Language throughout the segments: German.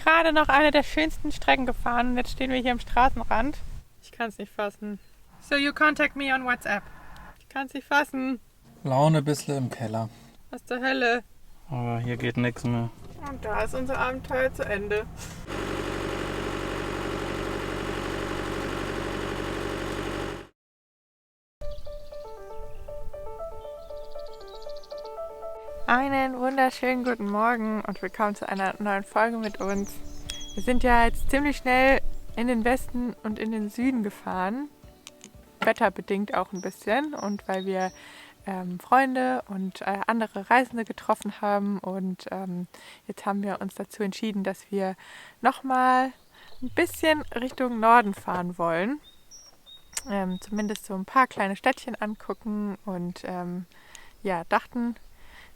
gerade noch eine der schönsten Strecken gefahren und jetzt stehen wir hier am Straßenrand. Ich kann es nicht fassen. So you contact me on WhatsApp. Ich kann es nicht fassen. Laune ein bisschen im Keller. Was zur Hölle. Aber hier geht nichts mehr. Und da ist unser Abenteuer zu Ende. Einen wunderschönen guten Morgen und willkommen zu einer neuen Folge mit uns. Wir sind ja jetzt ziemlich schnell in den Westen und in den Süden gefahren. Wetterbedingt auch ein bisschen und weil wir Freunde und andere Reisende getroffen haben und jetzt haben wir uns dazu entschieden, dass wir nochmal ein bisschen Richtung Norden fahren wollen. Zumindest so ein paar kleine Städtchen angucken und dachten,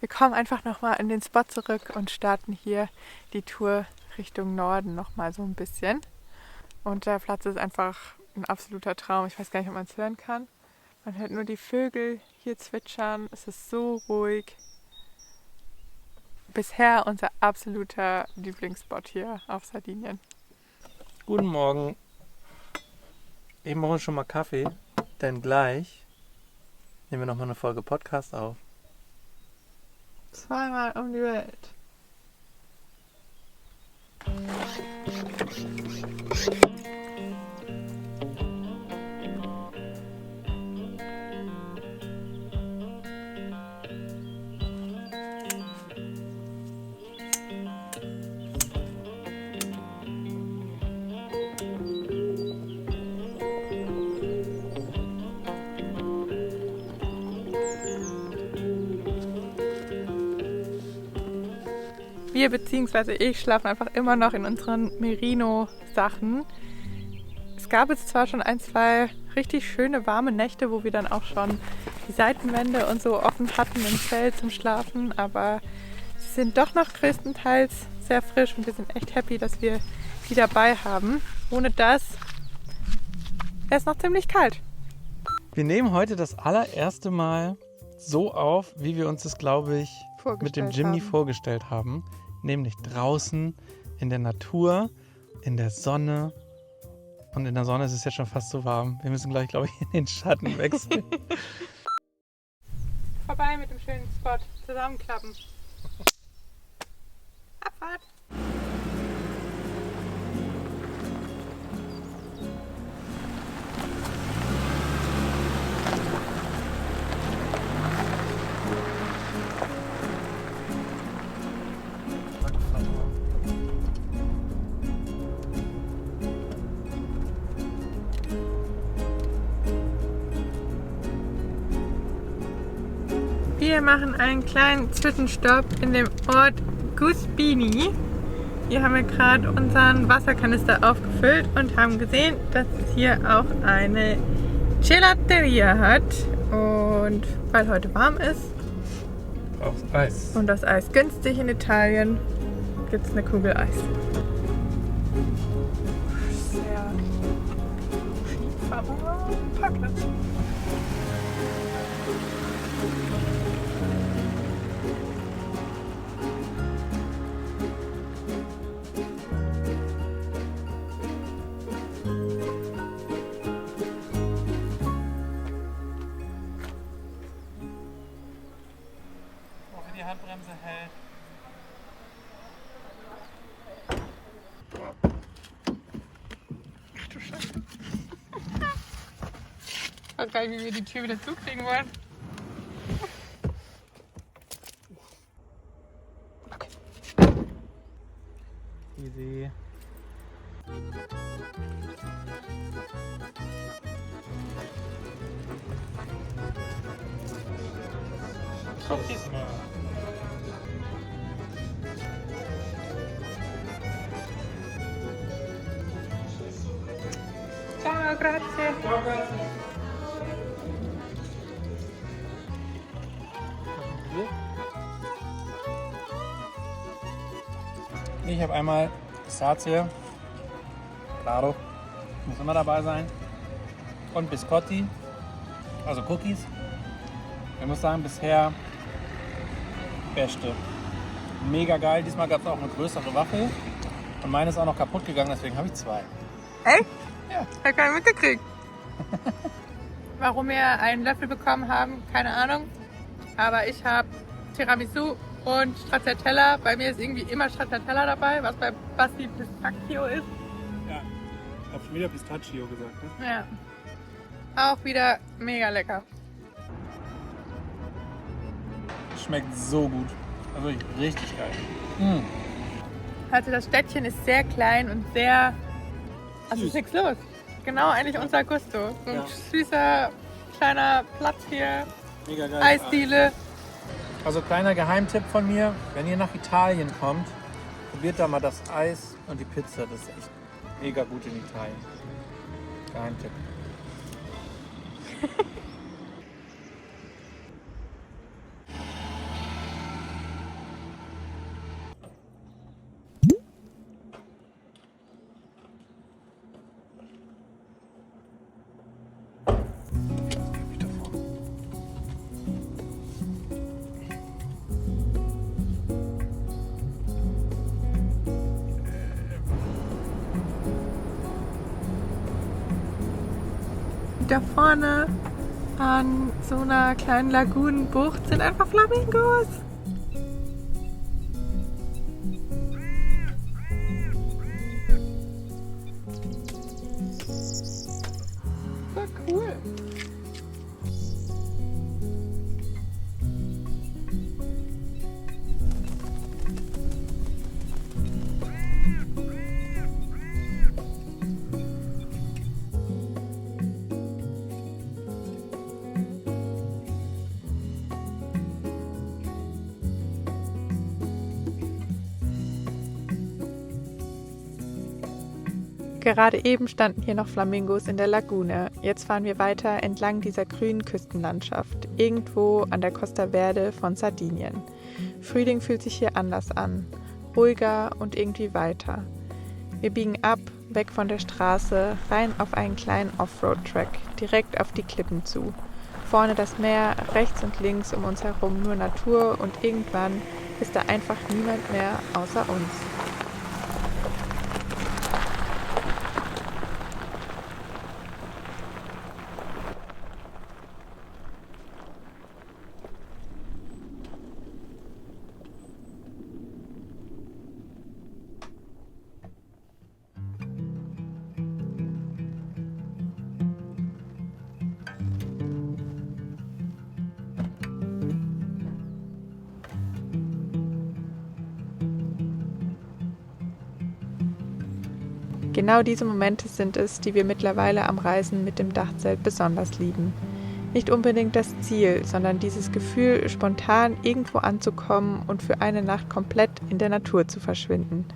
wir kommen einfach nochmal in den Spot zurück und starten hier die Tour Richtung Norden nochmal so ein bisschen. Und der Platz ist einfach ein absoluter Traum. Ich weiß gar nicht, ob man es hören kann. Man hört nur die Vögel hier zwitschern. Es ist so ruhig. Bisher unser absoluter Lieblingsspot hier auf Sardinien. Guten Morgen. Eben brauchen wir schon mal Kaffee, denn gleich nehmen wir nochmal eine Folge Podcast auf. Zweimal um die Welt. Wir bzw. ich schlafen einfach immer noch in unseren Merino-Sachen. Es gab jetzt zwar schon 1, 2 richtig schöne warme Nächte, wo wir dann auch schon die Seitenwände und so offen hatten im Zelt zum Schlafen, aber sie sind doch noch größtenteils sehr frisch und wir sind echt happy, dass wir die dabei haben. Ohne das wäre es noch ziemlich kalt. Wir nehmen heute das allererste Mal so auf, wie wir uns das, glaube ich, mit dem Jimny vorgestellt haben. Nämlich draußen in der Natur, in der Sonne. Und in der Sonne ist es jetzt schon fast so warm. Wir müssen gleich, glaube ich, in den Schatten wechseln. Vorbei mit dem schönen Spot. Zusammenklappen. Abfahrt! Wir machen einen kleinen Zwischenstopp in dem Ort Guspini. Hier haben wir gerade unseren Wasserkanister aufgefüllt und haben gesehen, dass es hier auch eine Gelateria hat. Und weil heute warm ist Aufs Eis. und das Eis günstig in Italien, gibt es eine Kugel Eis. Sehr Skifahrer Parkplatz. Die Handbremse hält. Ach du Scheiße. Ich weiß gar nicht, wie wir die Tür wieder zukriegen wollen. Okay. Easy. Guck diesmal. Ciao, grazie. Ciao, grazie. Ich habe einmal Pistazie, claro, muss immer dabei sein, und Biscotti, also Cookies. Ich muss sagen, bisher beste. Mega geil, diesmal gab es auch eine größere Waffel. Und meine ist auch noch kaputt gegangen, deswegen habe ich 2. Echt? Ja. Ich habe keinen mitgekriegt. Warum wir einen Löffel bekommen haben, keine Ahnung. Aber ich habe Tiramisu und Stracciatella. Bei mir ist irgendwie immer Stracciatella dabei, was bei Basti Pistachio ist. Ja, ich habe schon wieder Pistachio gesagt. Ne? Ja. Auch wieder mega lecker. Schmeckt so gut. Also richtig geil. Also das Städtchen ist sehr klein und sehr... Also ist nichts los. Genau, eigentlich unser Gusto. So ein süßer, kleiner Platz hier. Mega geil. Eisdiele. Also kleiner Geheimtipp von mir, wenn ihr nach Italien kommt, probiert da mal das Eis und die Pizza. Das ist echt mega gut in Italien. Geheimtipp. Da vorne an so einer kleinen Lagunenbucht sind einfach Flamingos. So cool. Gerade eben standen hier noch Flamingos in der Lagune. Jetzt fahren wir weiter entlang dieser grünen Küstenlandschaft, irgendwo an der Costa Verde von Sardinien. Frühling fühlt sich hier anders an, ruhiger und irgendwie weiter. Wir biegen ab, weg von der Straße, rein auf einen kleinen Offroad-Track, direkt auf die Klippen zu. Vorne das Meer, rechts und links um uns herum nur Natur und irgendwann ist da einfach niemand mehr außer uns. Genau diese Momente sind es, die wir mittlerweile am Reisen mit dem Dachzelt besonders lieben. Nicht unbedingt das Ziel, sondern dieses Gefühl, spontan irgendwo anzukommen und für eine Nacht komplett in der Natur zu verschwinden.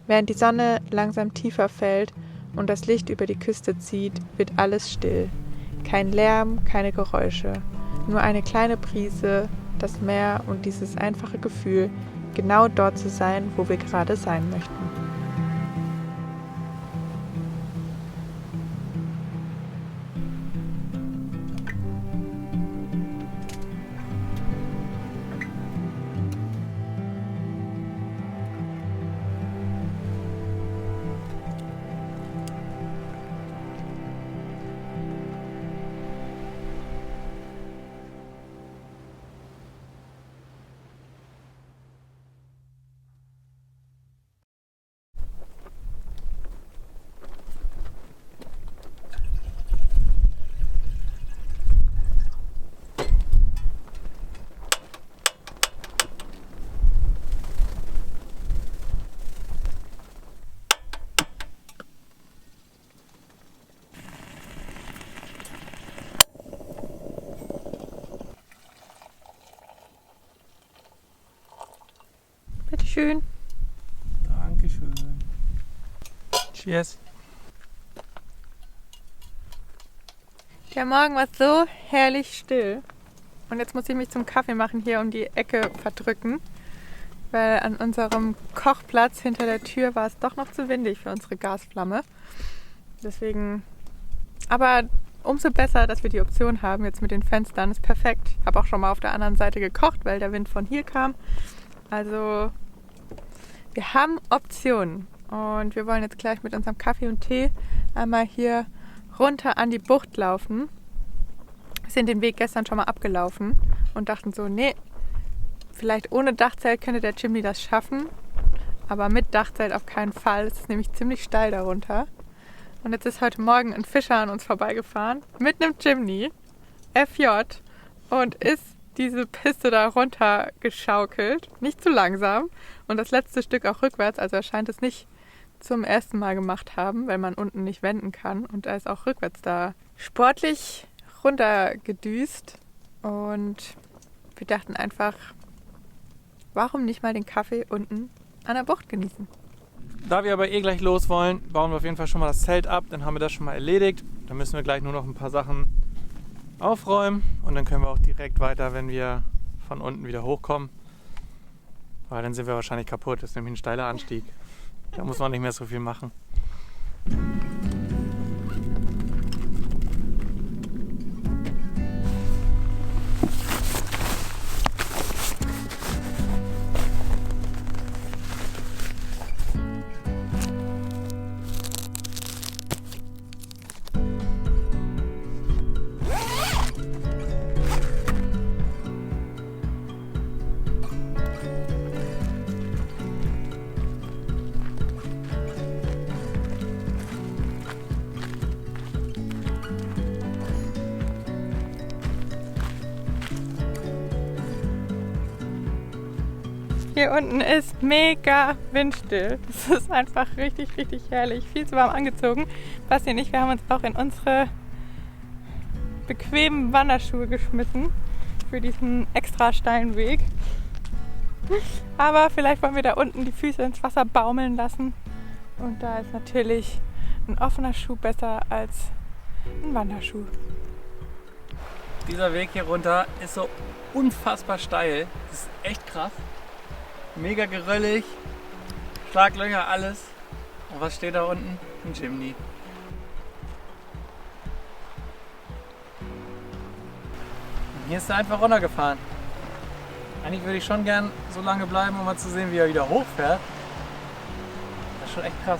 Während die Sonne langsam tiefer fällt und das Licht über die Küste zieht, wird alles still. Kein Lärm, keine Geräusche, nur eine kleine Brise, das Meer und dieses einfache Gefühl, genau dort zu sein, wo wir gerade sein möchten. Bitteschön. Dankeschön. Cheers. Der Morgen war so herrlich still. Und jetzt muss ich mich zum Kaffee machen hier um die Ecke verdrücken. Weil an unserem Kochplatz hinter der Tür war es doch noch zu windig für unsere Gasflamme. Deswegen, aber umso besser, dass wir die Option haben jetzt mit den Fenstern. Ist perfekt. Ich habe auch schon mal auf der anderen Seite gekocht, weil der Wind von hier kam. Also wir haben Optionen Und wir wollen jetzt gleich mit unserem Kaffee und Tee einmal hier runter an die Bucht laufen. Wir sind den Weg gestern schon mal abgelaufen und dachten so, nee, vielleicht ohne Dachzelt könnte der Jimny das schaffen, aber mit Dachzelt auf keinen Fall. Es ist nämlich ziemlich steil darunter. Und jetzt ist heute Morgen ein Fischer an uns vorbeigefahren mit einem Jimny, FJ, und ist diese Piste da runter geschaukelt. Nicht zu langsam. Und das letzte Stück auch rückwärts. Also er scheint es nicht zum ersten Mal gemacht haben, weil man unten nicht wenden kann. Und er ist auch rückwärts da sportlich runtergedüst. Und wir dachten einfach, warum nicht mal den Kaffee unten an der Bucht genießen? Da wir aber gleich los wollen, bauen wir auf jeden Fall schon mal das Zelt ab. Dann haben wir das schon mal erledigt. Dann müssen wir gleich nur noch ein paar Sachen aufräumen. Und dann können wir auch direkt weiter, wenn wir von unten wieder hochkommen. Weil dann sind wir wahrscheinlich kaputt. Das ist nämlich ein steiler Anstieg. Da muss man nicht mehr so viel machen. Hier unten ist mega windstill. Es ist einfach richtig, richtig herrlich. Viel zu warm angezogen. Basti und ich, wir haben uns auch in unsere bequemen Wanderschuhe geschmissen für diesen extra steilen Weg. Aber vielleicht wollen wir da unten die Füße ins Wasser baumeln lassen. Und da ist natürlich ein offener Schuh besser als ein Wanderschuh. Dieser Weg hier runter ist so unfassbar steil. Das ist echt krass. Mega geröllig, Schlaglöcher, alles. Und was steht da unten? Ein Jimny. Und hier ist er einfach runtergefahren. Eigentlich würde ich schon gern so lange bleiben, um mal zu sehen, wie er wieder hochfährt. Das ist schon echt krass.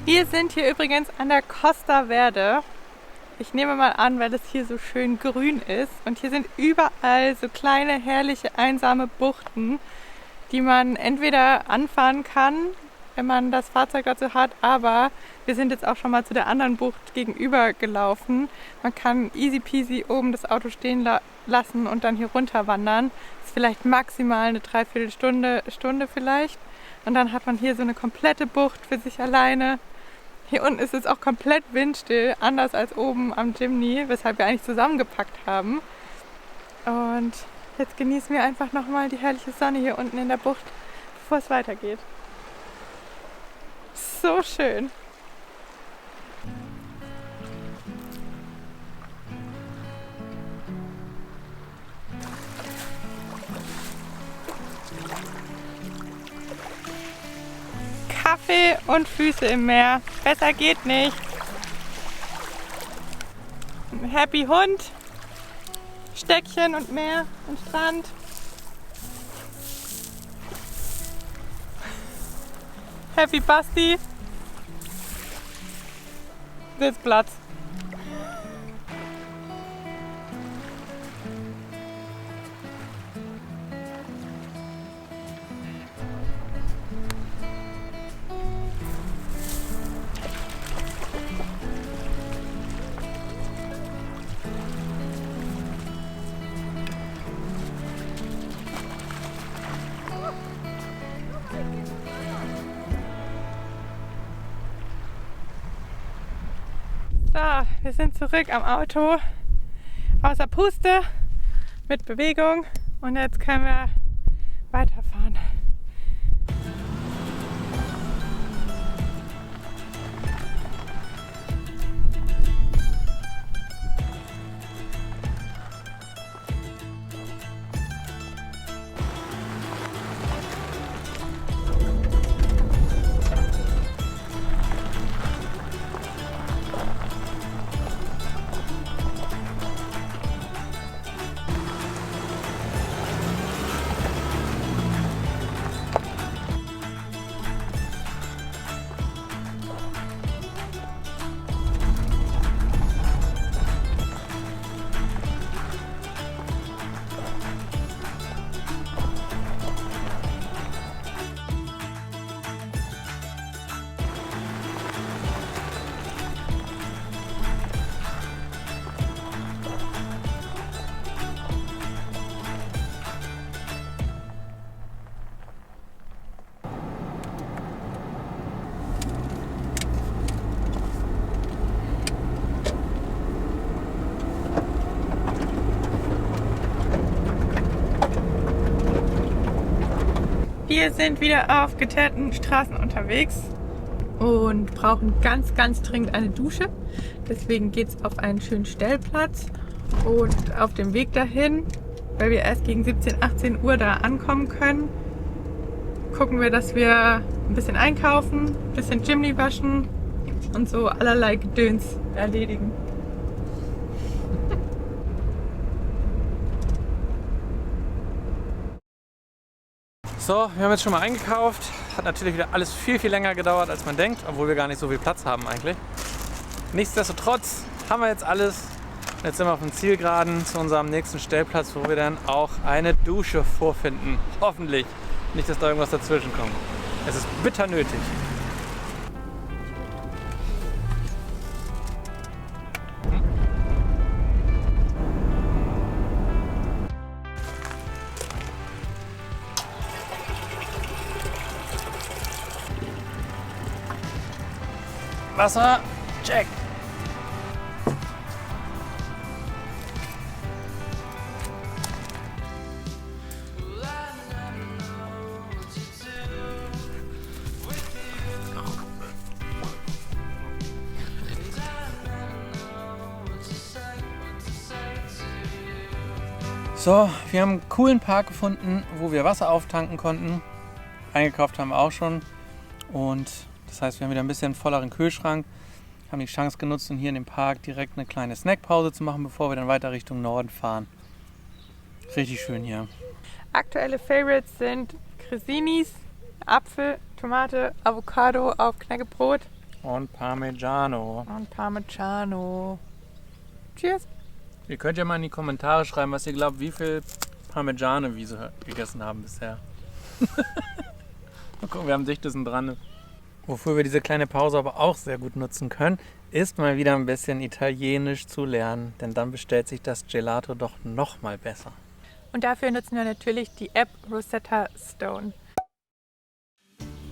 Wir sind hier übrigens an der Costa Verde. Ich nehme mal an, weil es hier so schön grün ist. Und hier sind überall so kleine, herrliche, einsame Buchten, die man entweder anfahren kann, wenn man das Fahrzeug dazu hat, aber wir sind jetzt auch schon mal zu der anderen Bucht gegenüber gelaufen. Man kann easy peasy oben das Auto stehen lassen und dann hier runter wandern. Das ist vielleicht maximal eine Dreiviertelstunde vielleicht. Und dann hat man hier so eine komplette Bucht für sich alleine. Hier unten ist es auch komplett windstill, anders als oben am Jimny, weshalb wir eigentlich zusammengepackt haben. Und jetzt genießen wir einfach nochmal die herrliche Sonne hier unten in der Bucht, bevor es weitergeht. So schön. Kaffee und Füße im Meer. Besser geht nicht. Ein Happy Hund, Stöckchen und Meer und Strand. Happy Basti. Sitzplatz. So, wir sind zurück am Auto, außer Puste, mit Bewegung und jetzt können wir weiterfahren. Wir sind wieder auf geteerten Straßen unterwegs und brauchen ganz, ganz dringend eine Dusche. Deswegen geht es auf einen schönen Stellplatz und auf dem Weg dahin, weil wir erst gegen 17, 18 Uhr da ankommen können, gucken wir, dass wir ein bisschen einkaufen, ein bisschen Jimny waschen und so allerlei Gedöns erledigen. So, wir haben jetzt schon mal eingekauft. Hat natürlich wieder alles viel, viel länger gedauert, als man denkt, obwohl wir gar nicht so viel Platz haben eigentlich. Nichtsdestotrotz haben wir jetzt alles. Jetzt sind wir auf dem Zielgeraden zu unserem nächsten Stellplatz, wo wir dann auch eine Dusche vorfinden. Hoffentlich. Nicht, dass da irgendwas dazwischen kommt. Es ist bitter nötig. Wasser, check. So, wir haben einen coolen Park gefunden, wo wir Wasser auftanken konnten. Eingekauft haben wir auch schon. Und das heißt, wir haben wieder ein bisschen volleren Kühlschrank. Haben die Chance genutzt, um hier in dem Park direkt eine kleine Snackpause zu machen, bevor wir dann weiter Richtung Norden fahren. Richtig schön hier. Aktuelle Favorites sind Cressinis, Apfel, Tomate, Avocado auf Knäckebrot. Und Parmigiano. Cheers! Ihr könnt ja mal in die Kommentare schreiben, was ihr glaubt, wie viel Parmigiano wir so gegessen haben bisher. Mal gucken, wir haben dichtesten dran. Wofür wir diese kleine Pause aber auch sehr gut nutzen können, ist mal wieder ein bisschen Italienisch zu lernen, denn dann bestellt sich das Gelato doch noch mal besser. Und dafür nutzen wir natürlich die App Rosetta Stone.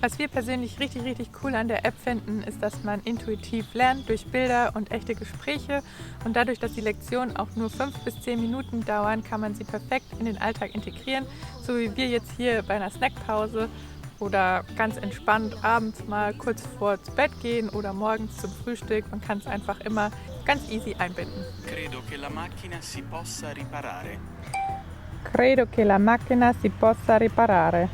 Was wir persönlich richtig, richtig cool an der App finden, ist, dass man intuitiv lernt durch Bilder und echte Gespräche. Und dadurch, dass die Lektionen auch nur 5 bis 10 Minuten dauern, kann man sie perfekt in den Alltag integrieren. So wie wir jetzt hier bei einer Snackpause oder ganz entspannt abends mal kurz vor zu Bett gehen oder morgens zum Frühstück. Man kann es einfach immer ganz easy einbinden. Credo che la macchina si possa riparare. Credo che la macchina si possa riparare.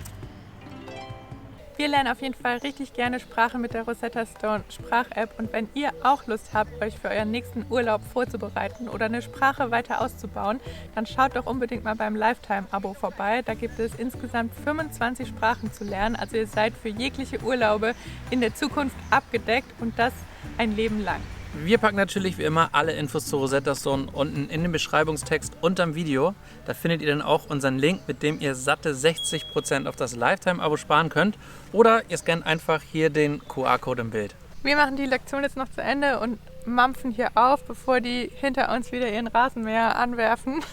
Wir lernen auf jeden Fall richtig gerne Sprache mit der Rosetta Stone Sprach-App und wenn ihr auch Lust habt, euch für euren nächsten Urlaub vorzubereiten oder eine Sprache weiter auszubauen, dann schaut doch unbedingt mal beim Lifetime-Abo vorbei. Da gibt es insgesamt 25 Sprachen zu lernen, also ihr seid für jegliche Urlaube in der Zukunft abgedeckt und das ein Leben lang. Wir packen natürlich wie immer alle Infos zu Rosetta Stone unten in den Beschreibungstext unterm Video. Da findet ihr dann auch unseren Link, mit dem ihr satte 60% auf das Lifetime-Abo sparen könnt. Oder ihr scannt einfach hier den QR-Code im Bild. Wir machen die Lektion jetzt noch zu Ende und mampfen hier auf, bevor die hinter uns wieder ihren Rasenmäher anwerfen.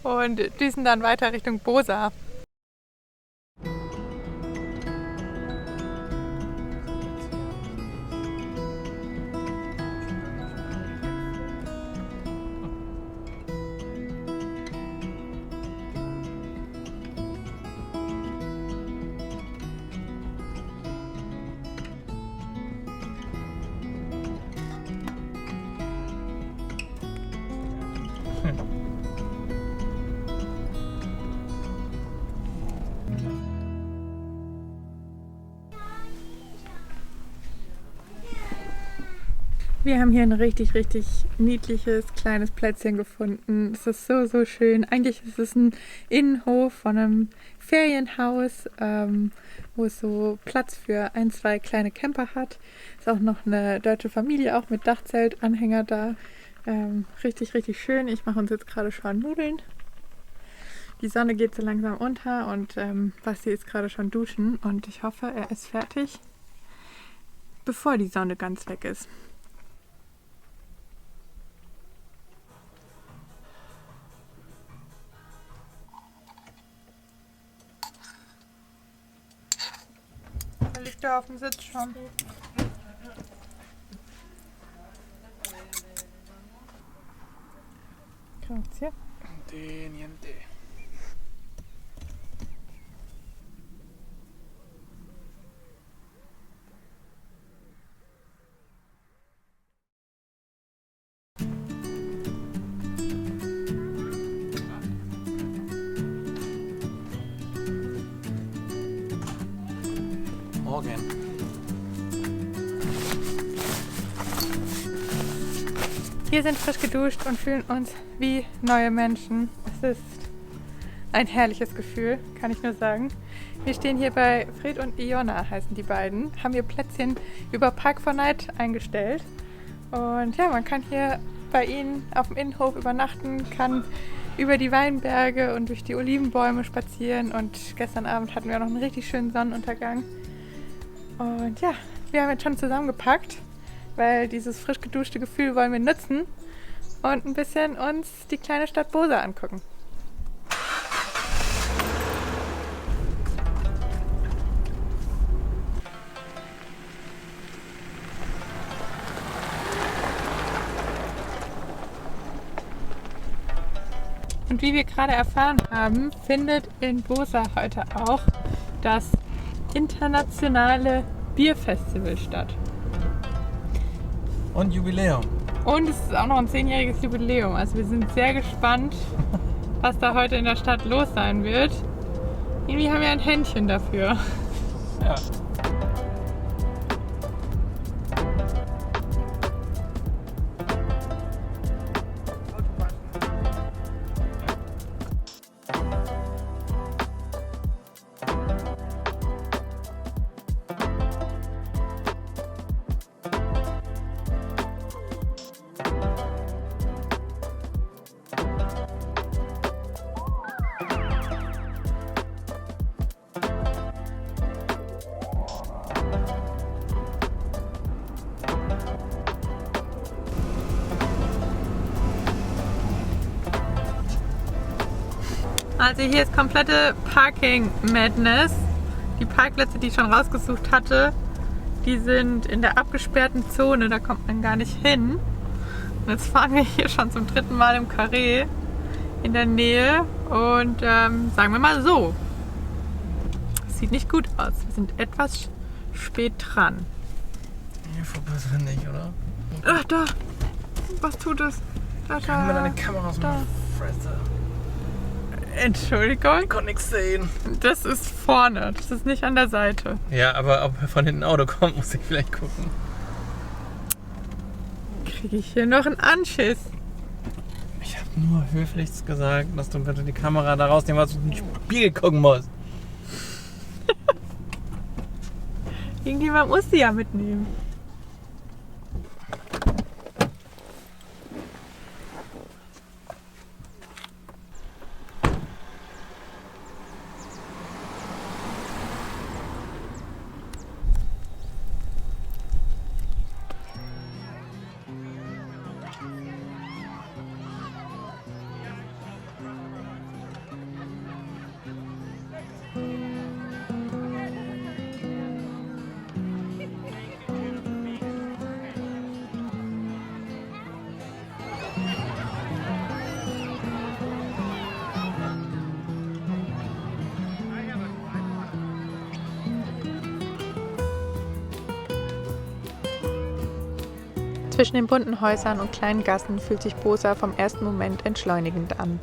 Und düsen dann weiter Richtung Bosa. Wir haben hier ein richtig, richtig niedliches kleines Plätzchen gefunden. Es ist so, so schön. Eigentlich ist es ein Innenhof von einem Ferienhaus, wo es so Platz für 1, 2 kleine Camper hat. Ist auch noch eine deutsche Familie, auch mit Dachzeltanhänger da. Richtig, richtig schön. Ich mache uns jetzt gerade schon Nudeln. Die Sonne geht so langsam unter und Basti ist gerade schon duschen und ich hoffe, er ist fertig, bevor die Sonne ganz weg ist. Er liegt da auf dem Sitz schon. Grazie. Niente. Morgen. Wir sind frisch geduscht und fühlen uns wie neue Menschen. Es ist ein herrliches Gefühl, kann ich nur sagen. Wir stehen hier bei Fred und Iona, heißen die beiden, haben ihr Plätzchen über Park4Night eingestellt. Und ja, man kann hier bei ihnen auf dem Innenhof übernachten, kann über die Weinberge und durch die Olivenbäume spazieren. Und gestern Abend hatten wir noch einen richtig schönen Sonnenuntergang. Und ja, wir haben jetzt schon zusammengepackt, weil dieses frisch geduschte Gefühl wollen wir nutzen und ein bisschen uns die kleine Stadt Bosa angucken. Und wie wir gerade erfahren haben, findet in Bosa heute auch das internationale Bierfestival statt. Und Jubiläum. Und es ist auch noch ein 10-jähriges Jubiläum. Also wir sind sehr gespannt, was da heute in der Stadt los sein wird. Irgendwie haben wir ein Händchen dafür. Ja. Also hier ist komplette Parking-Madness. Die Parkplätze, die ich schon rausgesucht hatte, die sind in der abgesperrten Zone, da kommt man gar nicht hin. Und jetzt fahren wir hier schon zum 3. Mal im Carré in der Nähe und sagen wir mal so, es sieht nicht gut aus. Wir sind etwas spät dran. Hier verpasst wir nicht, oder? Ach, da! Was tut es? Da, Kann mir da. deine Kamera aus meiner Fresse. Entschuldigung, Ich konnte nichts sehen. das ist vorne, das ist nicht an der Seite. Ja, aber ob von hinten ein Auto kommt, muss ich vielleicht gucken. Kriege ich hier noch einen Anschiss? Ich habe nur höflichst gesagt, dass du bitte die Kamera da rausnehmen, was du in den Spiegel gucken musst. Irgendjemand muss sie ja mitnehmen. Zwischen den bunten Häusern und kleinen Gassen fühlt sich Bosa vom ersten Moment entschleunigend an.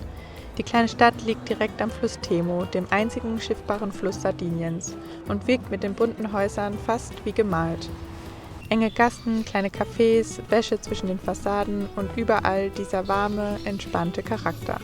Die kleine Stadt liegt direkt am Fluss Temo, dem einzigen schiffbaren Fluss Sardiniens, und wirkt mit den bunten Häusern fast wie gemalt. Enge Gassen, kleine Cafés, Wäsche zwischen den Fassaden und überall dieser warme, entspannte Charakter.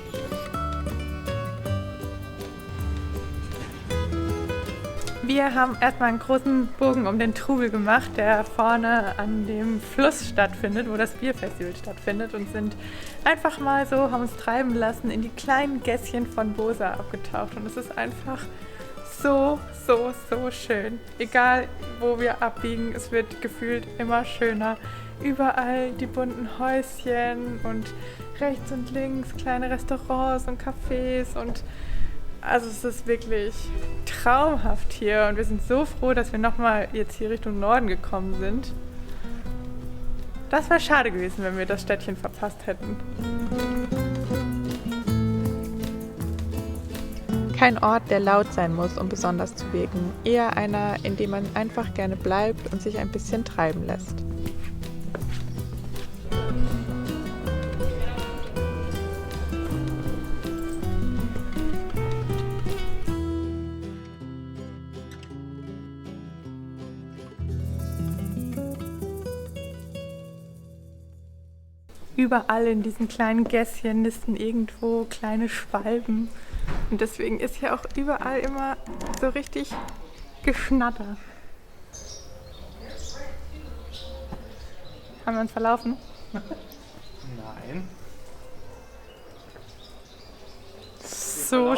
Wir haben erstmal einen großen Bogen um den Trubel gemacht, der vorne an dem Fluss stattfindet, wo das Bierfestival stattfindet, und sind einfach mal so, haben uns treiben lassen, in die kleinen Gässchen von Bosa abgetaucht. Und es ist einfach so schön. Egal, wo wir abbiegen, es wird gefühlt immer schöner. Überall die bunten Häuschen und rechts und links kleine Restaurants und Cafés und also es ist wirklich traumhaft hier und wir sind so froh, dass wir nochmal jetzt hier Richtung Norden gekommen sind. Das wäre schade gewesen, wenn wir das Städtchen verpasst hätten. Kein Ort, der laut sein muss, um besonders zu wirken. Eher einer, in dem man einfach gerne bleibt und sich ein bisschen treiben lässt. überall in diesen kleinen Gässchen nisten irgendwo kleine Schwalben. Und deswegen ist hier auch überall immer so richtig Geschnatter. Haben wir uns verlaufen? Nein. So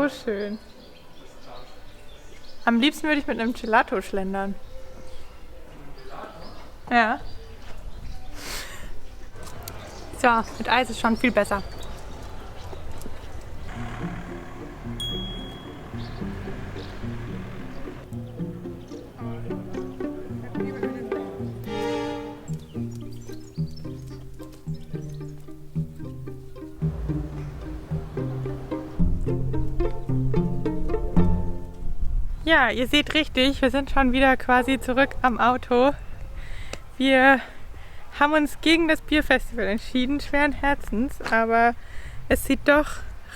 schön. Am liebsten würde ich mit einem Gelato schlendern. Ja. So, mit Eis ist schon viel besser. Ja, ihr seht richtig, wir sind schon wieder quasi zurück am Auto. Wir haben uns gegen das Bierfestival entschieden, schweren Herzens, aber es sieht doch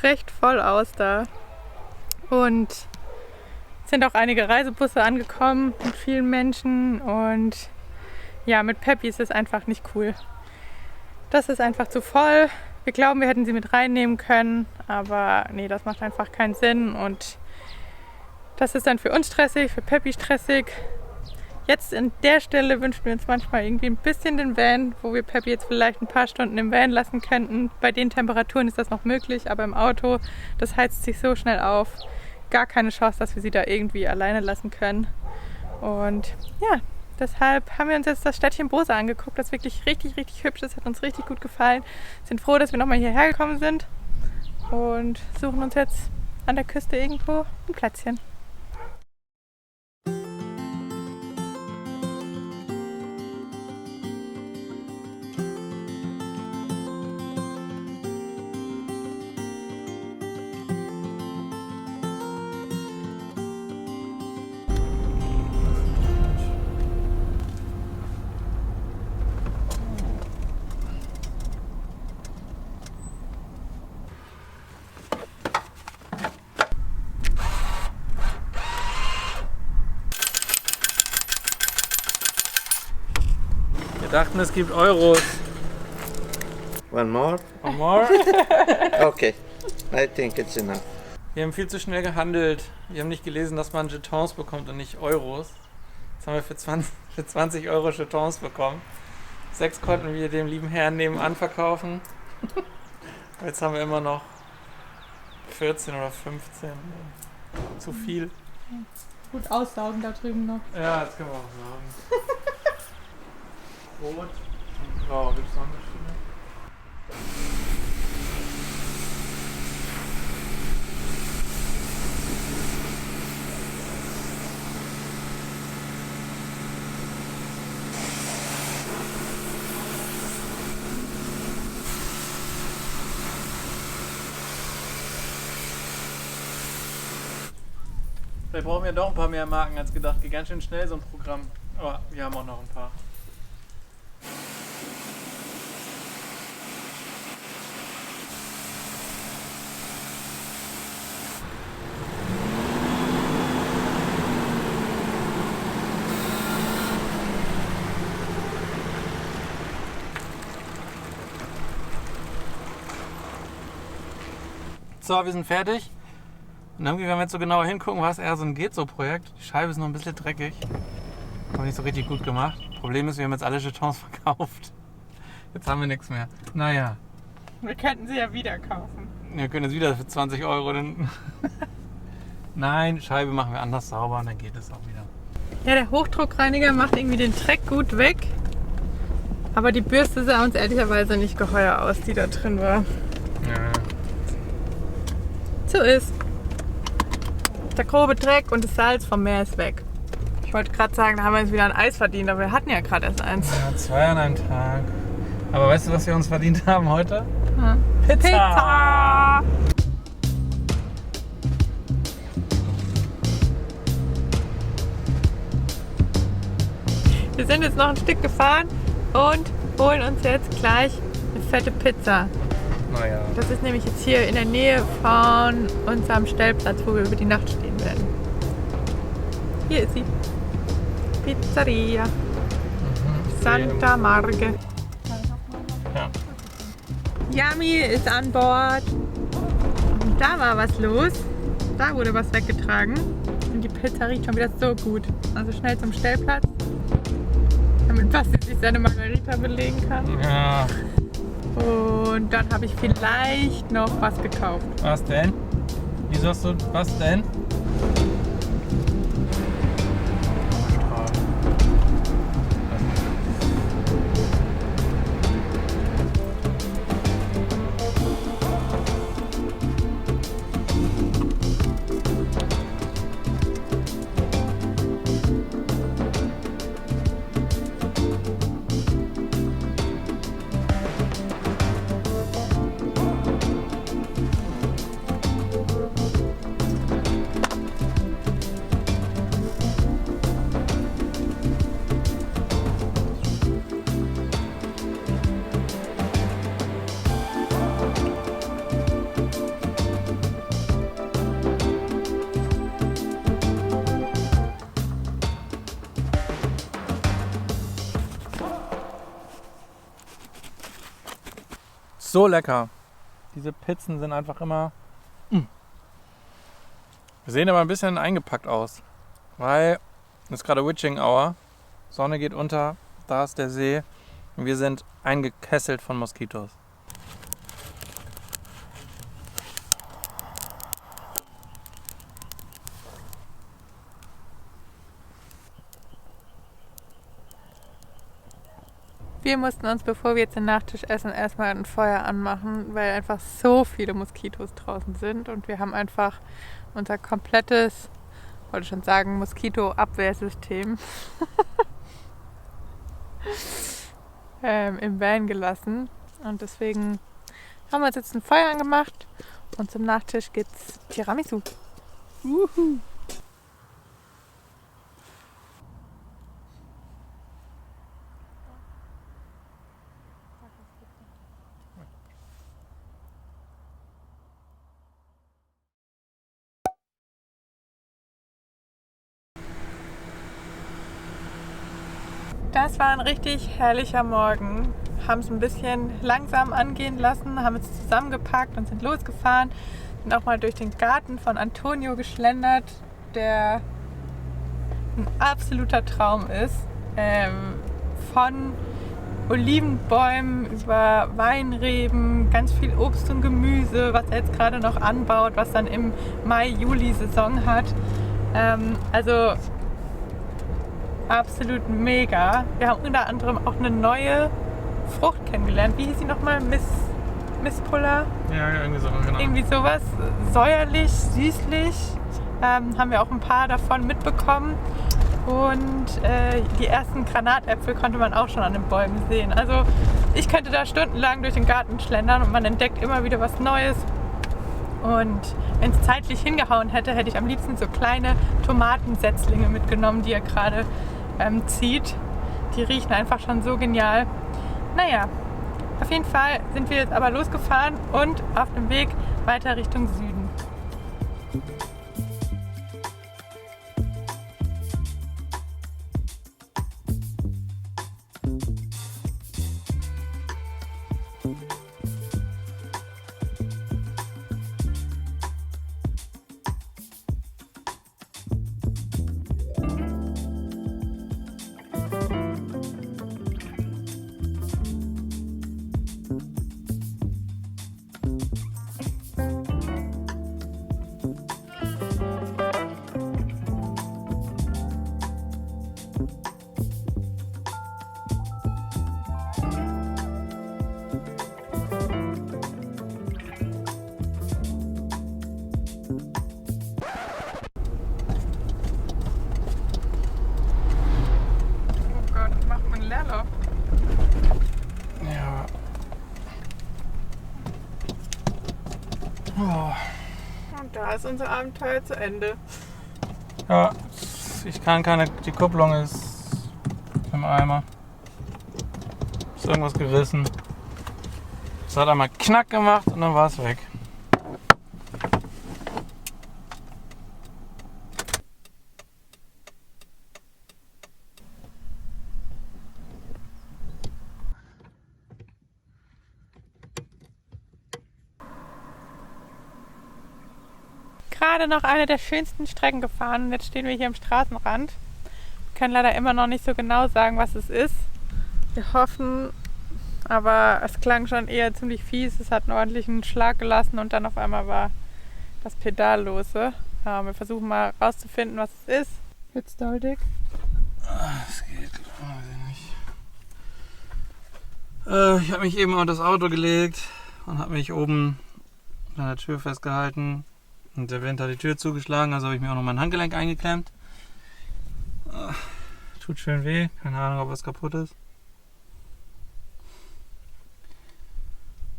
recht voll aus da. Und es sind auch einige Reisebusse angekommen mit vielen Menschen und ja, mit Peppi ist es einfach nicht cool. Das ist einfach zu voll. Wir glauben, wir hätten sie mit reinnehmen können, aber nee, das macht einfach keinen Sinn und das ist dann für uns stressig, für Peppi stressig. Jetzt an der Stelle wünschen wir uns manchmal irgendwie ein bisschen den Van, wo wir Peppi jetzt vielleicht ein paar Stunden im Van lassen könnten. Bei den Temperaturen ist das noch möglich, aber im Auto, das heizt sich so schnell auf. Gar keine Chance, dass wir sie da irgendwie alleine lassen können. Und ja, deshalb haben wir uns jetzt das Städtchen Bosa angeguckt, das wirklich richtig, richtig hübsch ist, hat uns richtig gut gefallen. Sind froh, dass wir nochmal hierher gekommen sind und suchen uns jetzt an der Küste irgendwo ein Plätzchen. Wir dachten, es gibt Euros. One more? One more? Okay, I think it's enough. Wir haben viel zu schnell gehandelt. Wir haben nicht gelesen, dass man Jetons bekommt und nicht Euros. Jetzt haben wir für 20 Euro Jetons bekommen. 6 konnten wir dem lieben Herrn nebenan verkaufen. Jetzt haben wir immer noch 14 oder 15. Zu viel. Gut aussaugen da drüben noch. Ja, das können wir auch sagen. Rot und blau. Gibt es noch Unterschiede? Vielleicht brauchen wir doch ein paar mehr Marken als gedacht. Geht ganz schön schnell so ein Programm. Aber wir haben auch noch ein paar. So, wir sind fertig. Und irgendwie, wenn wir jetzt so genauer hingucken, war es eher so ein Geht-So-Projekt. Die Scheibe ist noch ein bisschen dreckig. Haben wir nicht so richtig gut gemacht. Problem ist, wir haben jetzt alle Jetons verkauft. Jetzt haben wir nichts mehr. Naja. Wir könnten sie ja wieder kaufen. Wir können jetzt wieder für 20 Euro dann. Nein, Scheibe machen wir anders sauber und dann geht es auch wieder. Ja, der Hochdruckreiniger macht irgendwie den Dreck gut weg. Aber die Bürste sah uns ehrlicherweise nicht geheuer aus, die da drin war. Ja. So ist. Der grobe Dreck und das Salz vom Meer ist weg. Ich wollte gerade sagen, da haben wir uns wieder ein Eis verdient, aber wir hatten ja gerade erst eins. Ja, 2 an einem Tag. Aber weißt du, was wir uns verdient haben heute? Hm. Pizza! Wir sind jetzt noch ein Stück gefahren und holen uns jetzt gleich eine fette Pizza. Naja. Das ist nämlich jetzt hier in der Nähe von unserem Stellplatz, wo wir über die Nacht stehen werden. Hier ist sie. Pizzeria. Santa Marghe. Yami ist an Bord. Und da war was los. Da wurde was weggetragen. Und die Pizza riecht schon wieder so gut. Also schnell zum Stellplatz, damit Basti sich seine Margarita belegen kann. Ja. Und dann habe ich vielleicht noch was gekauft. Was denn? Wie sagst du, was denn? So lecker. Diese Pizzen sind einfach immer... Sehen aber ein bisschen eingepackt aus, weil es ist gerade Witching Hour, Sonne geht unter, da ist der See und wir sind eingekesselt von Moskitos. Wir mussten uns, bevor wir jetzt den Nachtisch essen, erstmal ein Feuer anmachen, weil einfach so viele Moskitos draußen sind. Und wir haben einfach unser komplettes, wollte schon sagen, Moskito-Abwehrsystem im Van gelassen. Und deswegen haben wir uns jetzt ein Feuer angemacht und zum Nachtisch gibt's Tiramisu. Wuhu. Das war ein richtig herrlicher Morgen. Haben es ein bisschen langsam angehen lassen, haben es zusammengepackt und sind losgefahren. Sind auch mal durch den Garten von Antonio geschlendert, der ein absoluter Traum ist. Von Olivenbäumen über Weinreben, ganz viel Obst und Gemüse, was er jetzt gerade noch anbaut, was dann im Mai-Juli-Saison hat. Also absolut mega. Wir haben unter anderem auch eine neue Frucht kennengelernt. Wie hieß sie nochmal? Mispula? Ja, irgendwie so, genau. Irgendwie sowas. Säuerlich, süßlich. Haben wir auch ein paar davon mitbekommen. Und die ersten Granatäpfel konnte man auch schon an den Bäumen sehen. Also ich könnte da stundenlang durch den Garten schlendern und man entdeckt immer wieder was Neues. Und wenn es zeitlich hingehauen hätte, hätte ich am liebsten so kleine Tomatensetzlinge mitgenommen, die er gerade zieht. Die riechen einfach schon so genial. Naja, auf jeden Fall sind wir jetzt aber losgefahren und auf dem Weg weiter Richtung Süden. Ja. Oh. Und da ist unser Abenteuer zu Ende. Ja, ich kann keine. Die Kupplung ist im Eimer. Ist irgendwas gerissen. Es hat einmal Knack gemacht und dann war es weg. gerade noch eine der schönsten Strecken gefahren und jetzt stehen wir hier am Straßenrand. Wir können leider immer noch nicht so genau sagen, was es ist. Wir hoffen, aber es klang schon eher ziemlich fies. Es hat einen ordentlichen Schlag gelassen und dann auf einmal war das Pedal lose. Ja, wir versuchen mal rauszufinden, was es ist. Jetzt Doldig. Es geht, weiß ich nicht. Ich habe mich eben auf das Auto gelegt und habe mich oben an der Tür festgehalten. Und der Wind hat die Tür zugeschlagen, also habe ich mir auch noch mein Handgelenk eingeklemmt. Tut schön weh, keine Ahnung, ob was kaputt ist.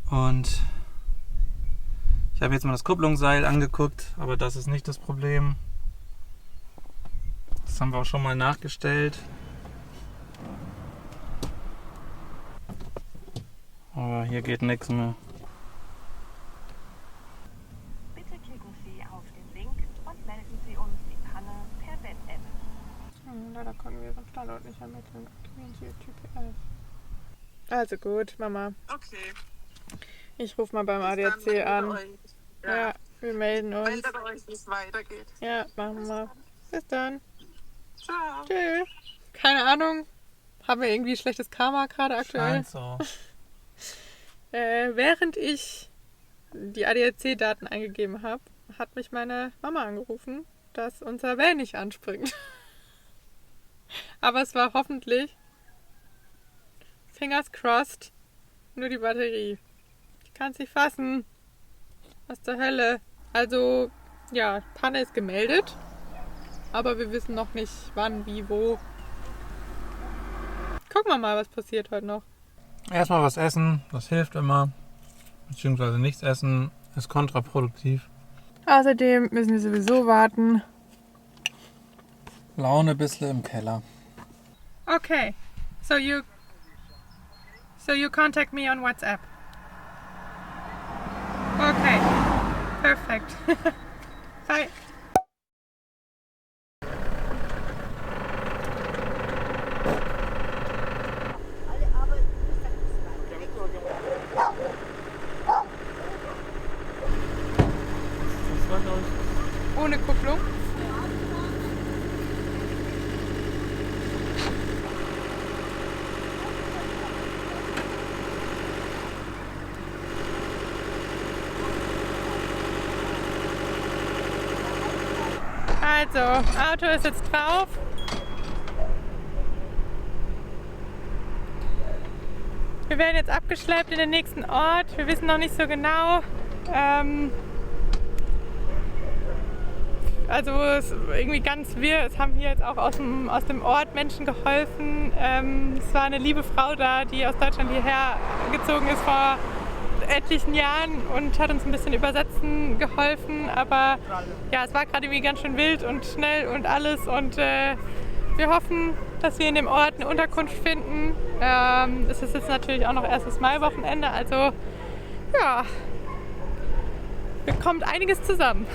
Und ich habe jetzt mal das Kupplungsseil angeguckt, aber das ist nicht das Problem. Das haben wir auch schon mal nachgestellt. Aber hier geht nichts mehr. Bitte klicken Sie auf den Link und melden Sie uns die Panne per Web-App. Leider konnten wir den Standort nicht ermitteln. Aktivieren Sie Ihr GPS. Also gut, Mama. Okay. Ich rufe mal beim ADAC an. Ja, wir melden uns. Meldet euch, wie es weitergeht. Ja, machen wir. Bis dann. Ciao. Tschüss. Keine Ahnung. Haben wir irgendwie schlechtes Karma gerade aktuell? Scheint so. Während ich die ADAC-Daten eingegeben habe, hat mich meine Mama angerufen, dass unser Van nicht anspringt. Aber es war hoffentlich, fingers crossed, nur die Batterie. Ich kann es nicht fassen. Was zur Hölle? Also, ja, Panne ist gemeldet, aber wir wissen noch nicht wann, wie, wo. Gucken wir mal, was passiert heute noch. Erstmal was essen, das hilft immer. Beziehungsweise nichts essen ist kontraproduktiv. Außerdem müssen wir sowieso warten. Laune ein bisschen im Keller. Okay, so you contact me on WhatsApp. Okay, perfect. Bye. Ohne Kupplung. Also, Auto ist jetzt drauf. Wir werden jetzt abgeschleppt in den nächsten Ort. Wir wissen noch nicht so genau. Also es ist irgendwie ganz wirr. Es haben hier jetzt auch aus dem Ort Menschen geholfen. Es war eine liebe Frau da, die aus Deutschland hierher gezogen ist vor etlichen Jahren und hat uns ein bisschen übersetzen geholfen. Aber ja, es war gerade irgendwie ganz schön wild und schnell und alles. Und wir hoffen, dass wir in dem Ort eine Unterkunft finden. Es ist jetzt natürlich auch noch erstes Mai-Wochenende. Also ja, da kommt einiges zusammen.